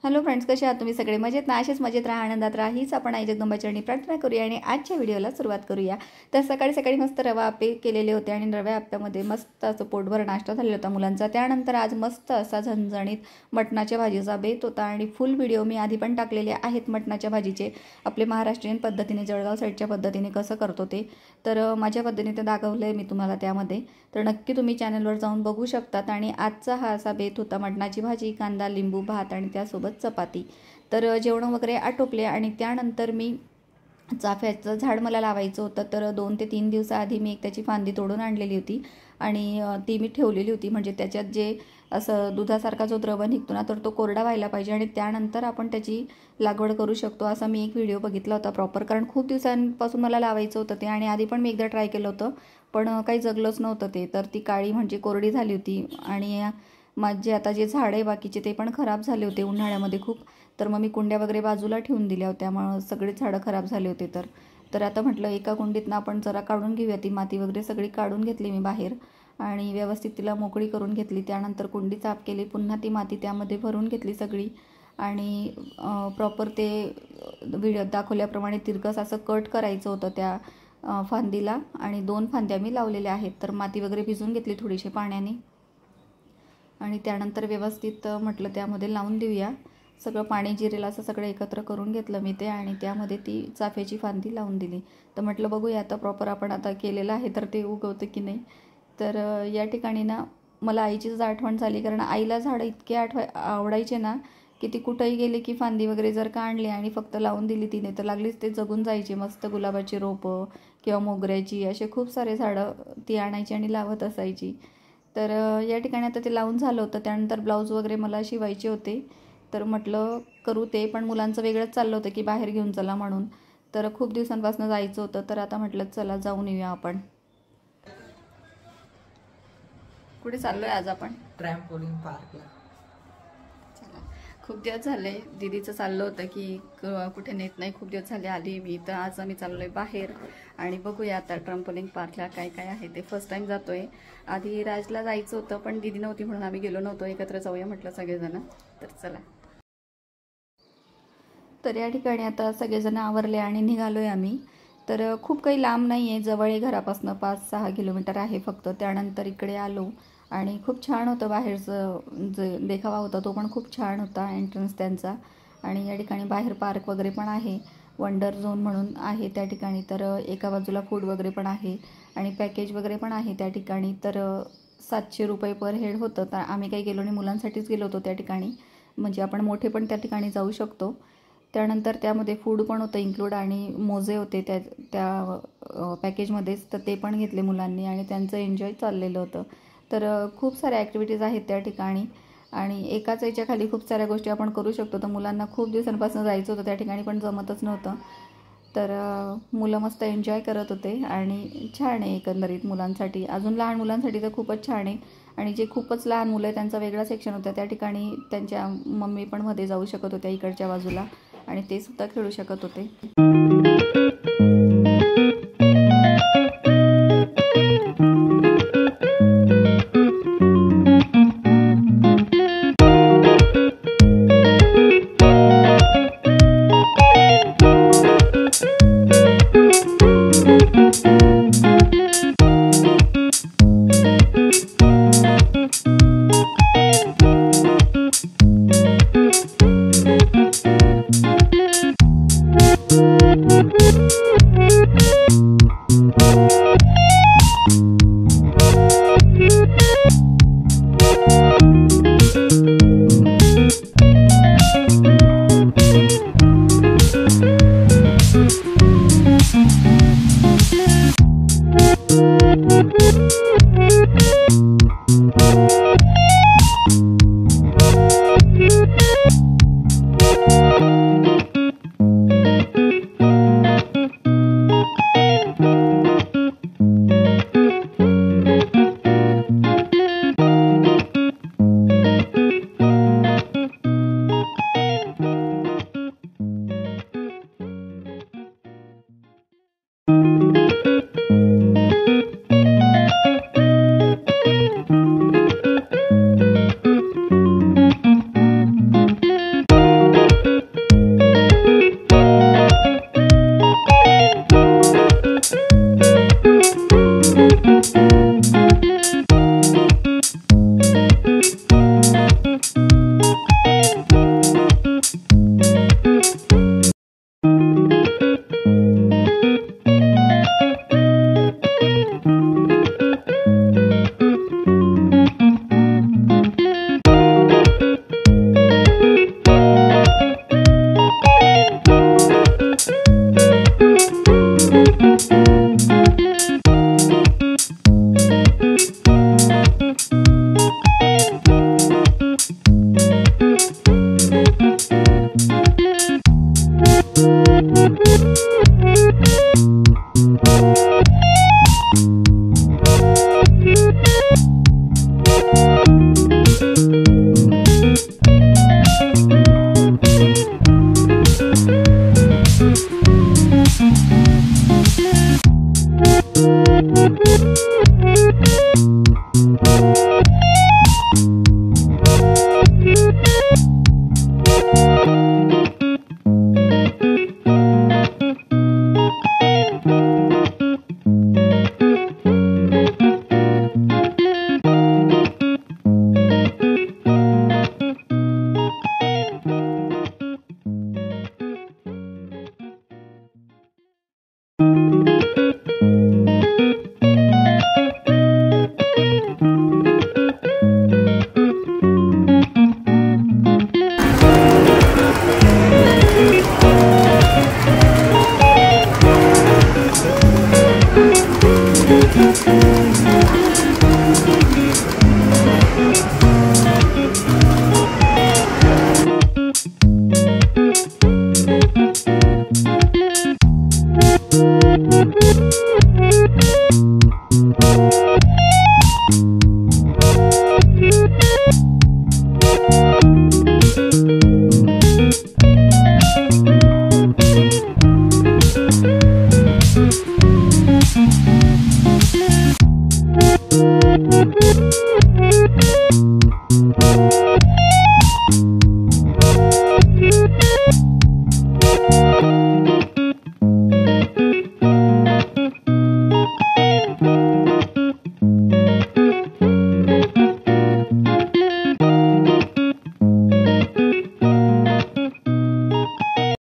Hello friends, कसे आहात तुम्ही सगळे? मजेत ना? असेच मजेत राहा, आनंदात राहा हीच आपण आई जगदंबाचरणी प्रार्थना करूया आणि आजच्या व्हिडिओला सुरुवात करूया। तर सकाळी सकाळी मस्त रवा आप्पे केलेले होते आणि रव्या आप्प्यामध्ये मस्त असं पोटभर नाश्ता झालेला होता मुलांचा। त्यानंतर आज मस्त असा झणझणीत मटणाच्या भाजीचा बेत होता आणि फुल व्हिडिओ मी आधी पण टाकलेले आहेत मटणाच्या भाजीचे, आपले महाराष्ट्रीयन पद्धतीने जळगाव साईडच्या पद्धतीने कसं करतो ते। तर माझ्या पद्धतीने ते दाखवलंय मी तुम्हाला त्यामध्ये, तर नक्की तुम्ही चॅनलवर जाऊन बघू शकतात। आणि आजचा हा असा बेत होता, मटणाची भाजी, कांदा, लिंबू, भात आणि त्यासोबत चपाती। तर जेवण वगैरे आटोपले आणि त्यानंतर मी चाफ्याचं झाड मला लावायचं होतं, तर 2 ते 3 दिवसाआधी मी एक त्याची फांदी तोडून आणलेली होती आणि ती मी ठेवलेली होती, म्हणजे त्याच्यात जे असं दुधासारखा जो द्रव निघतो ना, तर तो कोरडा व्हायला पाहिजे आणि त्यानंतर आपण त्याची लागवड करू शकतो, असा मी एक व्हिडिओ बघितला होता प्रॉपर। कारण खूप दिवसांपासून मला लावायचं होतं ते आणि आधी पण मी एकदा ट्राय केलं होतं, पण काही जगलंच नव्हतं ते, तर ती काळी म्हणजे कोरडी झाली होती आणि माझे आता जे झाड आहे बाकीचे ते पण खराब झाले होते उन्हाळ्यामध्ये खूप। तर मग मी कुंड्या वगैरे बाजूला ठेवून दिल्या होत्या, त्यामुळे सगळे झाडं खराब झाले होते। तर आता म्हटलं एका कुंडीतनं आपण जरा काढून घेऊया, ती माती वगैरे सगळी काढून घेतली मी बाहेर आणि व्यवस्थित तिला मोकळी करून घेतली। त्यानंतर कुंडी साफ केली, पुन्हा ती माती त्यामध्ये भरून घेतली सगळी आणि प्रॉपर ते व्हिडिओत दाखवल्याप्रमाणे तिरकस असं कट करायचं होतं त्या फांदीला आणि 2 फांद्या मी लावलेल्या आहेत। तर माती वगैरे भिजवून घेतली थोडीशी पाण्याने आणि त्यानंतर व्यवस्थित म्हटलं त्यामध्ये लावून देऊया, सगळं पाणी जिरेल असं सगळं एकत्र करून घेतलं मी ते आणि त्यामध्ये ती चाफ्याची फांदी लावून दिली। तर म्हटलं बघूया आता प्रॉपर आपण आता केलेलं आहे तर ते उगवतं की नाही। तर या ठिकाणी ना मला आईचीच आठवण झाली, कारण आईला झाडं इतके आवडायचे ना की ती कुठंही गेली की फांदी वगैरे जर का आणली आणि फक्त लावून दिली तिने तर लागलीच ते जगून जायचे। मस्त गुलाबाची रोपं किंवा मोगऱ्याची असे खूप सारे झाडं ती आणायची आणि लावत असायची। तर या ठिकाणी आता ते लावून झालं होतं, त्यानंतर ब्लाऊज वगैरे मला शिवायचे होते, तर म्हटलं करू ते, पण मुलांचं वेगळंच चाललं होतं की बाहेर घेऊन चला म्हणून। तर खूप दिवसांपासून जायचं होतं, तर आता म्हटलं चला जाऊन येऊया आपण। कुठे चाललोय आज आपण? ट्रॅम्पोलिन पार्कला। चला, खूप दिवस झाले दीदीचं चाललं होतं की कुठे नेत नाही, खूप दिवस झाले आली मी, तर आज आम्ही चाललोय बाहेर आणि बघूया आता ट्रॅम्पोलिन पार्कला काय काय आहे ते। फर्स्ट टाइम जातोय, आधी राजला जायचं होतं पण दीदी नव्हती म्हणून आम्ही गेलो नव्हतो, एकत्र जाऊया म्हटलं सगळेजण, तर चला। तर या ठिकाणी आता सगळेजण आवरले आणि निघालोय आम्ही। तर खूप काही लांब नाही आहे, जवळ आहे घरापासून, 5-6 किलोमीटर आहे फक्त। त्यानंतर इकडे आलो आणि खूप छान होतं, बाहेरचं जे देखावा होता तो पण खूप छान होता, एंट्रन्स त्यांचा। आणि या ठिकाणी बाहेर पार्क वगैरे पण आहे, वंडर झोन म्हणून आहे त्या ठिकाणी। तर एका बाजूला फूड वगैरे पण आहे आणि पॅकेज वगैरे पण आहे त्या ठिकाणी। तर 700 रुपये पर हेड होतं, तर आम्ही काही गेलो नाही, मुलांसाठीच गेलो होतो त्या ठिकाणी, म्हणजे आपण मोठे पण त्या ठिकाणी जाऊ शकतो। त्यानंतर त्यामध्ये फूड पण होतं इन्क्लूड आणि मोजे होते त्या पॅकेजमध्येच, तर ते पण घेतले मुलांनी आणि त्यांचं एन्जॉय चाललेलं होतं। तर खूप साऱ्या ॲक्टिव्हिटीज आहेत त्या ठिकाणी आणि एकाच याच्या खाली खूप साऱ्या गोष्टी आपण करू शकतो। तर मुलांना खूप दिवसांपासून जायचं होतं त्या ठिकाणी पण जमतच नव्हतं, तर मुलं मस्त एन्जॉय करत होते आणि छान आहे एकंदरीत मुलांसाठी। अजून लहान मुलांसाठी तर खूपच छान आहे आणि जे खूपच लहान मुलं आहे त्यांचा वेगळा सेक्शन होता त्या ठिकाणी, त्यांच्या मम्मी पण मध्ये जाऊ शकत होत्या इकडच्या बाजूला आणि ते सुद्धा खेळू शकत होते।